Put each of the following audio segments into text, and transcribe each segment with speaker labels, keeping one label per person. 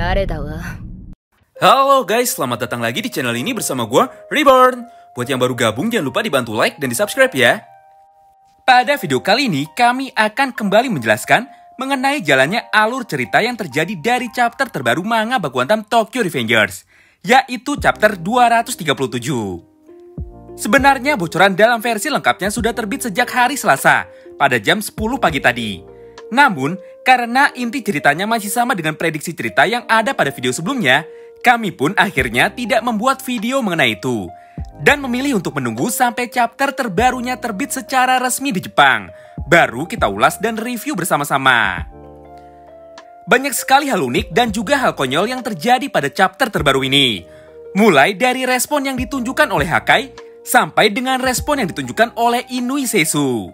Speaker 1: 誰だわ。
Speaker 2: Halo guys, selamat datang lagi di channel ini bersama gue, Reborn. Buat yang baru gabung, jangan lupa dibantu like dan di-subscribe ya. Pada video kali ini, kami akan kembali menjelaskan mengenai jalannya alur cerita yang terjadi dari chapter terbaru manga Baku Hantam Tokyo Revengers, yaitu chapter 237. Sebenarnya bocoran dalam versi lengkapnya sudah terbit sejak hari Selasa, pada jam 10 pagi tadi. Namun, karena inti ceritanya masih sama dengan prediksi cerita yang ada pada video sebelumnya, kami pun akhirnya tidak membuat video mengenai itu, dan memilih untuk menunggu sampai chapter terbarunya terbit secara resmi di Jepang. Baru kita ulas dan review bersama-sama. Banyak sekali hal unik dan juga hal konyol yang terjadi pada chapter terbaru ini. Mulai dari respon yang ditunjukkan oleh Hakai, sampai dengan respon yang ditunjukkan oleh Inui Seisu.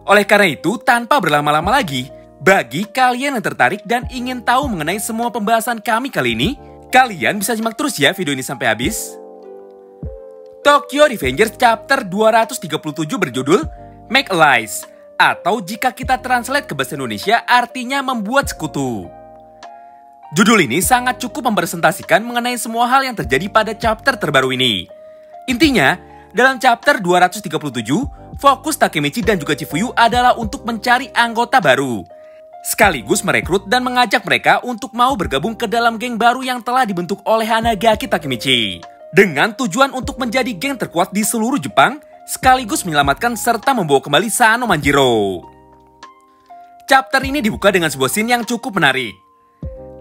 Speaker 2: Oleh karena itu, tanpa berlama-lama lagi, bagi kalian yang tertarik dan ingin tahu mengenai semua pembahasan kami kali ini, kalian bisa simak terus ya video ini sampai habis. Tokyo Revengers chapter 237 berjudul Make Allies, atau jika kita translate ke bahasa Indonesia artinya membuat sekutu. Judul ini sangat cukup mempresentasikan mengenai semua hal yang terjadi pada chapter terbaru ini. Intinya, dalam chapter 237, fokus Takemichi dan juga Chifuyu adalah untuk mencari anggota baru, sekaligus merekrut dan mengajak mereka untuk mau bergabung ke dalam geng baru yang telah dibentuk oleh Hanagaki Takemichi, dengan tujuan untuk menjadi geng terkuat di seluruh Jepang, sekaligus menyelamatkan serta membawa kembali Sano Manjiro. Chapter ini dibuka dengan sebuah scene yang cukup menarik.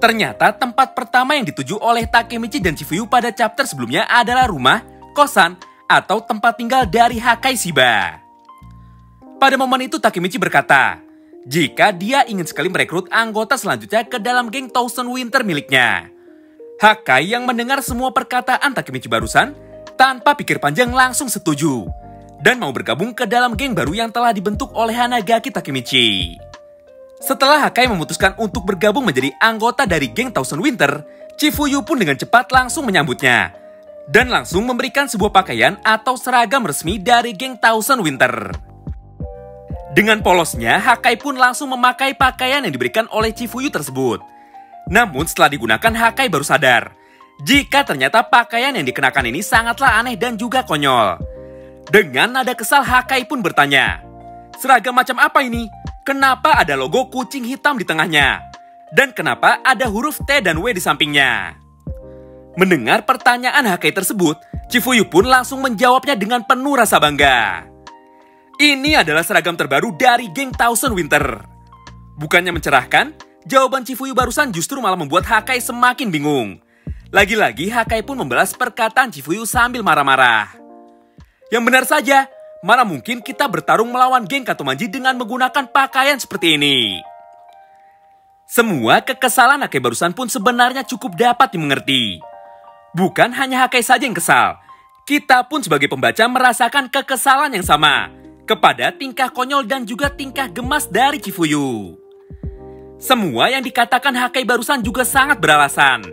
Speaker 2: Ternyata tempat pertama yang dituju oleh Takemichi dan Chifuyu pada chapter sebelumnya adalah rumah, kosan, atau tempat tinggal dari Hakai Shiba. Pada momen itu Takemichi berkata, jika dia ingin sekali merekrut anggota selanjutnya ke dalam geng Thousand Winter miliknya. Hakai yang mendengar semua perkataan Takemichi barusan, tanpa pikir panjang langsung setuju, dan mau bergabung ke dalam geng baru yang telah dibentuk oleh Hanagaki Takemichi. Setelah Hakai memutuskan untuk bergabung menjadi anggota dari geng Thousand Winter, Chifuyu pun dengan cepat langsung menyambutnya, dan langsung memberikan sebuah pakaian atau seragam resmi dari geng Thousand Winter. Dengan polosnya, Hakai pun langsung memakai pakaian yang diberikan oleh Chifuyu tersebut. Namun setelah digunakan, Hakai baru sadar jika ternyata pakaian yang dikenakan ini sangatlah aneh dan juga konyol. Dengan nada kesal, Hakai pun bertanya, seragam macam apa ini? Kenapa ada logo kucing hitam di tengahnya? Dan kenapa ada huruf T dan W di sampingnya? Mendengar pertanyaan Hakai tersebut, Chifuyu pun langsung menjawabnya dengan penuh rasa bangga. Ini adalah seragam terbaru dari geng Thousand Winter. Bukannya mencerahkan, jawaban Chifuyu barusan justru malah membuat Hakai semakin bingung. Lagi-lagi Hakai pun membalas perkataan Chifuyu sambil marah-marah. Yang benar saja, mana mungkin kita bertarung melawan geng Katomanji dengan menggunakan pakaian seperti ini. Semua kekesalan Hakai barusan pun sebenarnya cukup dapat dimengerti. Bukan hanya Hakai saja yang kesal, kita pun sebagai pembaca merasakan kekesalan yang sama kepada tingkah konyol dan juga tingkah gemas dari Chifuyu. Semua yang dikatakan Hakai barusan juga sangat beralasan.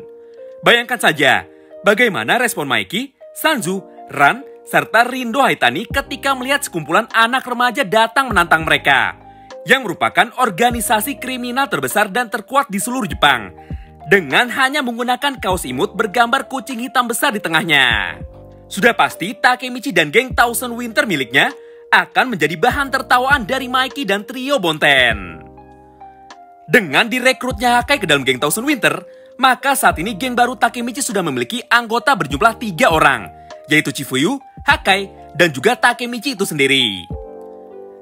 Speaker 2: Bayangkan saja, bagaimana respon Maiki, Sanzu, Ran, serta Rindo Haitani ketika melihat sekumpulan anak remaja datang menantang mereka, yang merupakan organisasi kriminal terbesar dan terkuat di seluruh Jepang, dengan hanya menggunakan kaos imut bergambar kucing hitam besar di tengahnya. Sudah pasti Takemichi dan geng Thousand Winter miliknya akan menjadi bahan tertawaan dari Maiki dan trio Bonten. Dengan direkrutnya Hakai ke dalam geng Thousand Winter, maka saat ini geng baru Takemichi sudah memiliki anggota berjumlah 3 orang, yaitu Chifuyu, Hakai, dan juga Takemichi itu sendiri.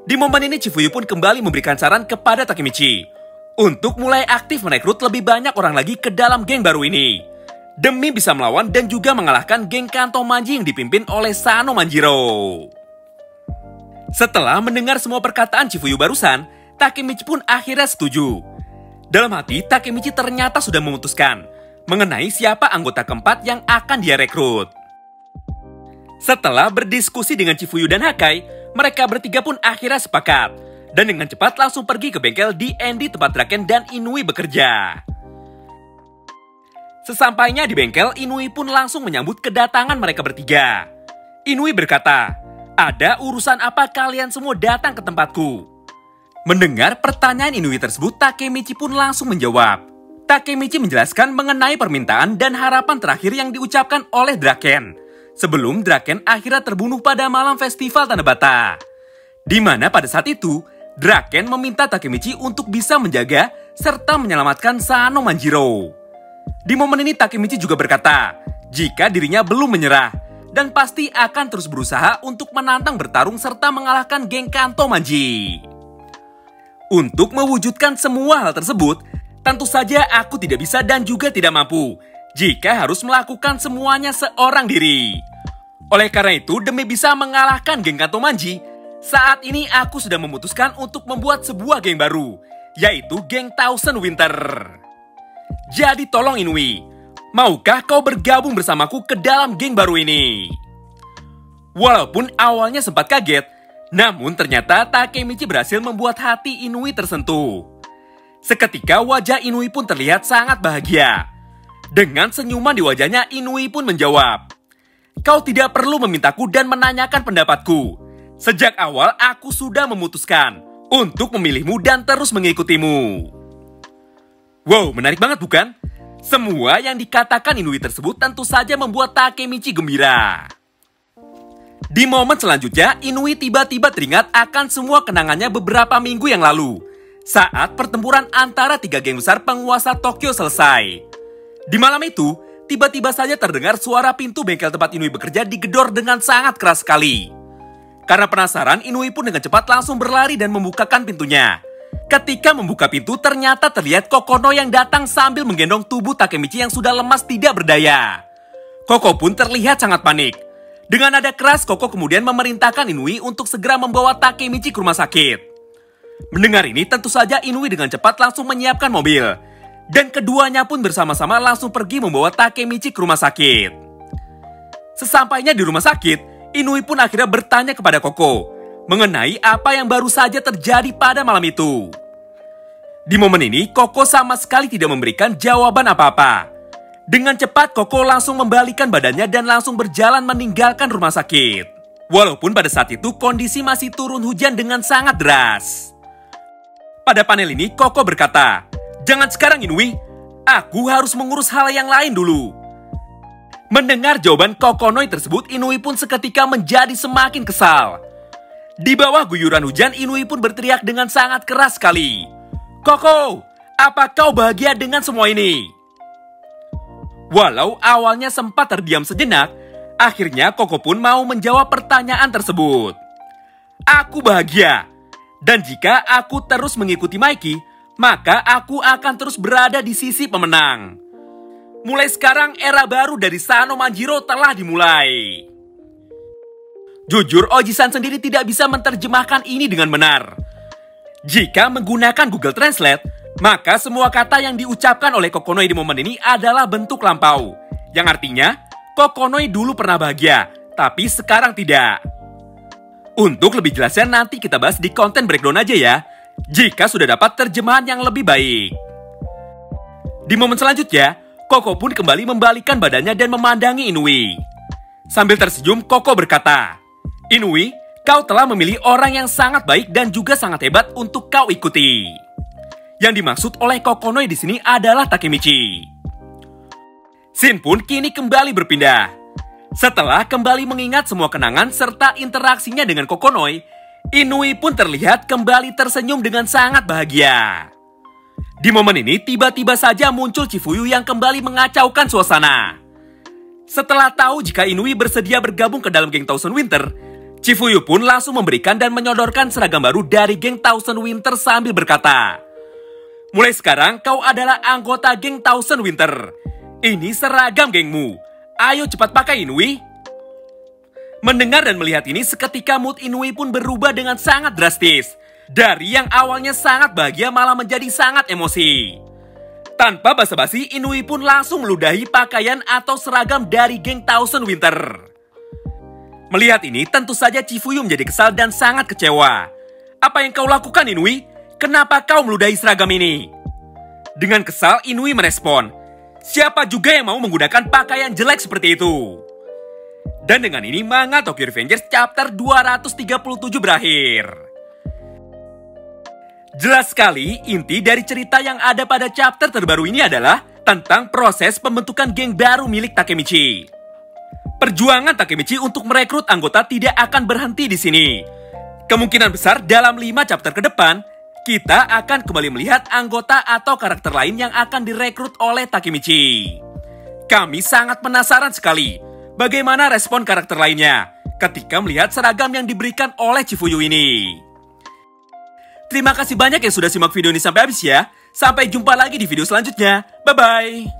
Speaker 2: Di momen ini Chifuyu pun kembali memberikan saran kepada Takemichi untuk mulai aktif merekrut lebih banyak orang lagi ke dalam geng baru ini, demi bisa melawan dan juga mengalahkan geng Kanto Manji yang dipimpin oleh Sano Manjiro. Setelah mendengar semua perkataan Chifuyu barusan, Takemichi pun akhirnya setuju. Dalam hati, Takemichi ternyata sudah memutuskan mengenai siapa anggota keempat yang akan dia rekrut. Setelah berdiskusi dengan Chifuyu dan Hakai, mereka bertiga pun akhirnya sepakat, dan dengan cepat langsung pergi ke bengkel D&D tempat Draken dan Inui bekerja. Sesampainya di bengkel, Inui pun langsung menyambut kedatangan mereka bertiga. Inui berkata, ada urusan apa kalian semua datang ke tempatku? Mendengar pertanyaan Inui tersebut, Takemichi pun langsung menjawab, Takemichi menjelaskan mengenai permintaan dan harapan terakhir yang diucapkan oleh Draken sebelum Draken akhirnya terbunuh pada malam festival Tanabata. Di mana pada saat itu, Draken meminta Takemichi untuk bisa menjaga serta menyelamatkan Sano Manjiro. Di momen ini Takemichi juga berkata, jika dirinya belum menyerah dan pasti akan terus berusaha untuk menantang bertarung serta mengalahkan geng Kanto Manji. Untuk mewujudkan semua hal tersebut, tentu saja aku tidak bisa dan juga tidak mampu jika harus melakukan semuanya seorang diri. Oleh karena itu, demi bisa mengalahkan geng Kanto Manji, saat ini aku sudah memutuskan untuk membuat sebuah geng baru, yaitu geng Thousand Winter. Jadi tolong Inui, maukah kau bergabung bersamaku ke dalam geng baru ini? Walaupun awalnya sempat kaget, namun ternyata Takemichi berhasil membuat hati Inui tersentuh. Seketika wajah Inui pun terlihat sangat bahagia. Dengan senyuman di wajahnya, Inui pun menjawab, "Kau tidak perlu memintaku dan menanyakan pendapatku. Sejak awal aku sudah memutuskan untuk memilihmu dan terus mengikutimu." Wow, menarik banget bukan? Semua yang dikatakan Inui tersebut tentu saja membuat Takemichi gembira. Di momen selanjutnya, Inui tiba-tiba teringat akan semua kenangannya beberapa minggu yang lalu saat pertempuran antara 3 geng besar penguasa Tokyo selesai. Di malam itu, tiba-tiba saja terdengar suara pintu bengkel tempat Inui bekerja digedor dengan sangat keras sekali. Karena penasaran, Inui pun dengan cepat langsung berlari dan membukakan pintunya. Ketika membuka pintu, ternyata terlihat Kokono yang datang sambil menggendong tubuh Takemichi yang sudah lemas tidak berdaya. Koko pun terlihat sangat panik. Dengan nada keras, Koko kemudian memerintahkan Inui untuk segera membawa Takemichi ke rumah sakit. Mendengar ini, tentu saja Inui dengan cepat langsung menyiapkan mobil. Dan keduanya pun bersama-sama langsung pergi membawa Takemichi ke rumah sakit. Sesampainya di rumah sakit, Inui pun akhirnya bertanya kepada Koko mengenai apa yang baru saja terjadi pada malam itu. Di momen ini, Koko sama sekali tidak memberikan jawaban apa-apa. Dengan cepat, Koko langsung membalikan badannya dan langsung berjalan meninggalkan rumah sakit. Walaupun pada saat itu kondisi masih turun hujan dengan sangat deras. Pada panel ini, Koko berkata, "Jangan sekarang Inui, aku harus mengurus hal yang lain dulu." Mendengar jawaban Kokonoi tersebut, Inui pun seketika menjadi semakin kesal. Di bawah guyuran hujan, Inui pun berteriak dengan sangat keras sekali, "Koko, apa kau bahagia dengan semua ini?" Walau awalnya sempat terdiam sejenak, akhirnya Koko pun mau menjawab pertanyaan tersebut. "Aku bahagia. Dan jika aku terus mengikuti Maiki, maka aku akan terus berada di sisi pemenang. Mulai sekarang era baru dari Sano Manjiro telah dimulai." Jujur, Oji-san sendiri tidak bisa menerjemahkan ini dengan benar. Jika menggunakan Google Translate, maka semua kata yang diucapkan oleh Kokonoi di momen ini adalah bentuk lampau. Yang artinya, Kokonoi dulu pernah bahagia, tapi sekarang tidak. Untuk lebih jelasnya nanti kita bahas di konten breakdown aja ya, jika sudah dapat terjemahan yang lebih baik. Di momen selanjutnya, Koko pun kembali membalikan badannya dan memandangi Inui. Sambil tersenyum, Koko berkata, "Inui, kau telah memilih orang yang sangat baik dan juga sangat hebat untuk kau ikuti." Yang dimaksud oleh Kokonoi di sini adalah Takemichi. Scene pun kini kembali berpindah. Setelah kembali mengingat semua kenangan serta interaksinya dengan Kokonoi, Inui pun terlihat kembali tersenyum dengan sangat bahagia. Di momen ini, tiba-tiba saja muncul Chifuyu yang kembali mengacaukan suasana. Setelah tahu jika Inui bersedia bergabung ke dalam geng Thousand Winter, Chifuyu pun langsung memberikan dan menyodorkan seragam baru dari geng Thousand Winter sambil berkata, "Mulai sekarang kau adalah anggota geng Thousand Winter. Ini seragam gengmu. Ayo cepat pakai Inui." Mendengar dan melihat ini, seketika mood Inui pun berubah dengan sangat drastis. Dari yang awalnya sangat bahagia malah menjadi sangat emosi. Tanpa basa-basi, Inui pun langsung meludahi pakaian atau seragam dari geng Thousand Winter. Melihat ini, tentu saja Chifuyu menjadi kesal dan sangat kecewa. "Apa yang kau lakukan, Inui? Kenapa kau meludahi seragam ini?" Dengan kesal, Inui merespon, "Siapa juga yang mau menggunakan pakaian jelek seperti itu?" Dan dengan ini, manga Tokyo Revengers chapter 237 berakhir. Jelas sekali, inti dari cerita yang ada pada chapter terbaru ini adalah tentang proses pembentukan geng baru milik Takemichi. Perjuangan Takemichi untuk merekrut anggota tidak akan berhenti di sini. Kemungkinan besar dalam 5 chapter ke depan, kita akan kembali melihat anggota atau karakter lain yang akan direkrut oleh Takemichi. Kami sangat penasaran sekali bagaimana respon karakter lainnya ketika melihat seragam yang diberikan oleh Chifuyu ini. Terima kasih banyak yang sudah simak video ini sampai habis ya. Sampai jumpa lagi di video selanjutnya. Bye-bye.